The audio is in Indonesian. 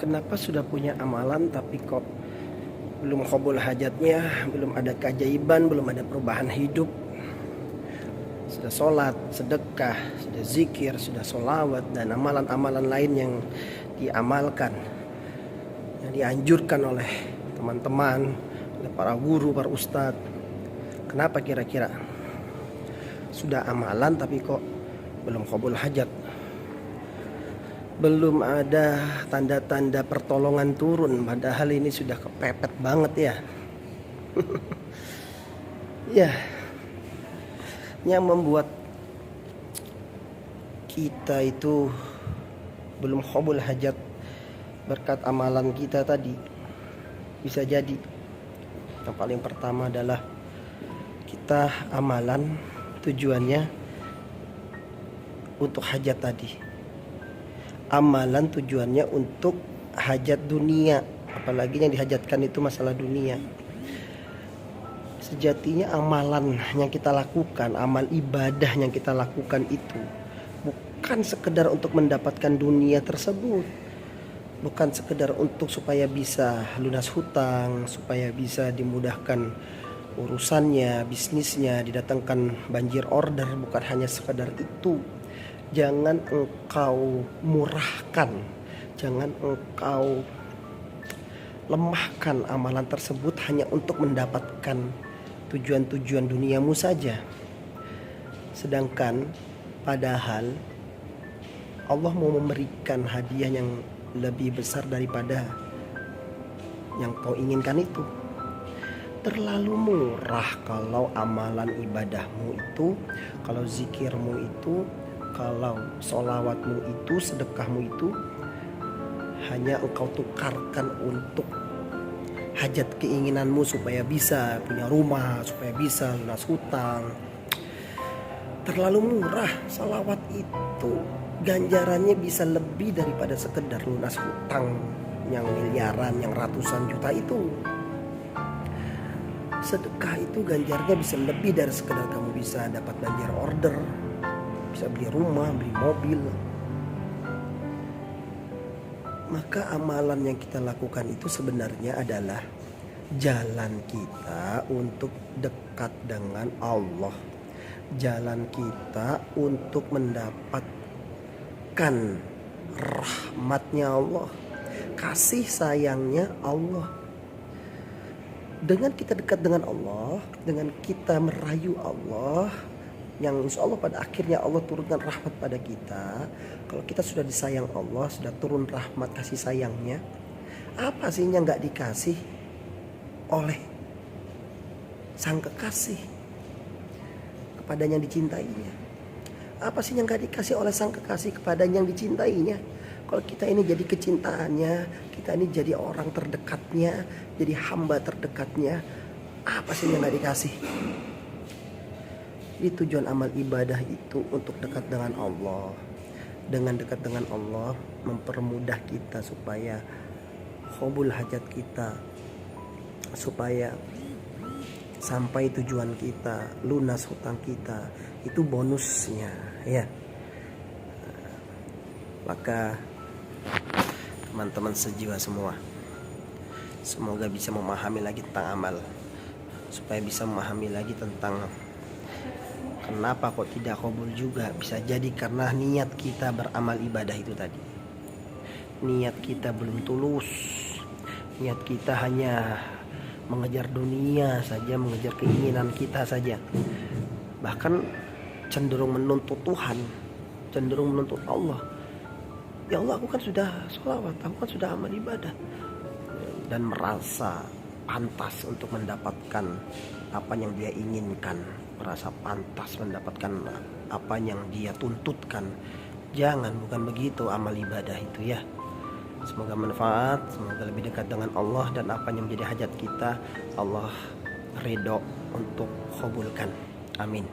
Kenapa sudah punya amalan tapi kok belum qabul hajatnya, belum ada keajaiban, belum ada perubahan hidup? Sudah sholat, sedekah, sudah zikir, sudah sholawat, dan amalan-amalan lain yang diamalkan, yang dianjurkan oleh teman-teman, oleh para guru, para ustadz. Kenapa kira-kira sudah amalan tapi kok belum qabul hajat? Belum ada tanda-tanda pertolongan turun, padahal ini sudah kepepet banget ya. Ya, yang membuat kita itu belum qabul hajat berkat amalan kita tadi, bisa jadi yang paling pertama adalah kita amalan tujuannya untuk hajat tadi. Amalan tujuannya untuk hajat dunia, apalagi yang dihajatkan itu masalah dunia. Sejatinya amalan yang kita lakukan, amal ibadah yang kita lakukan itu bukan sekedar untuk mendapatkan dunia tersebut, bukan sekedar untuk supaya bisa lunas hutang, supaya bisa dimudahkan urusannya, bisnisnya, didatangkan banjir order, bukan hanya sekedar itu. Jangan engkau murahkan, jangan engkau lemahkan amalan tersebut hanya untuk mendapatkan tujuan-tujuan duniamu saja. Sedangkan padahal Allah mau memberikan hadiah yang lebih besar daripada yang kau inginkan itu. Terlalu murah kalau amalan ibadahmu itu, kalau zikirmu itu, kalau sholawatmu itu, sedekahmu itu hanya engkau tukarkan untuk hajat keinginanmu supaya bisa punya rumah, supaya bisa lunas hutang. Terlalu murah. Sholawat itu ganjarannya bisa lebih daripada sekedar lunas hutang yang miliaran, yang ratusan juta itu. Sedekah itu ganjarnya bisa lebih dari sekedar kamu bisa dapat banjir order, bisa beli rumah, beli mobil. Maka amalan yang kita lakukan itu sebenarnya adalah jalan kita untuk dekat dengan Allah. Jalan kita untuk mendapatkan rahmatnya Allah, kasih sayangnya Allah. Dengan kita dekat dengan Allah, dengan kita merayu Allah, yang insya Allah pada akhirnya Allah turunkan rahmat pada kita. Kalau kita sudah disayang Allah, sudah turun rahmat kasih sayangnya, apa sih yang gak dikasih oleh sang kekasih kepada yang dicintainya? Apa sih yang gak dikasih oleh sang kekasih kepada yang dicintainya? Kalau kita ini jadi kecintaannya, kita ini jadi orang terdekatnya, jadi hamba terdekatnya, apa sih yang gak dikasih? Jadi tujuan amal ibadah itu untuk dekat dengan Allah. Dengan dekat dengan Allah mempermudah kita supaya qabul hajat kita, supaya sampai tujuan kita, lunas hutang kita, itu bonusnya ya. Maka teman-teman sejiwa semua, semoga bisa memahami lagi tentang amal, supaya bisa memahami lagi tentang kenapa kok tidak qabul juga. Bisa jadi karena niat kita beramal ibadah itu tadi, niat kita belum tulus, niat kita hanya mengejar dunia saja, mengejar keinginan kita saja, bahkan cenderung menuntut Tuhan, cenderung menuntut Allah. Ya Allah, aku kan sudah sholawat, aku kan sudah amal ibadah, dan merasa pantas untuk mendapatkan apa yang dia inginkan, merasa pantas mendapatkan apa yang dia tuntutkan. Jangan, bukan begitu amal ibadah itu ya. Semoga manfaat, semoga lebih dekat dengan Allah, dan apa yang menjadi hajat kita Allah ridho untuk qabulkan. Amin.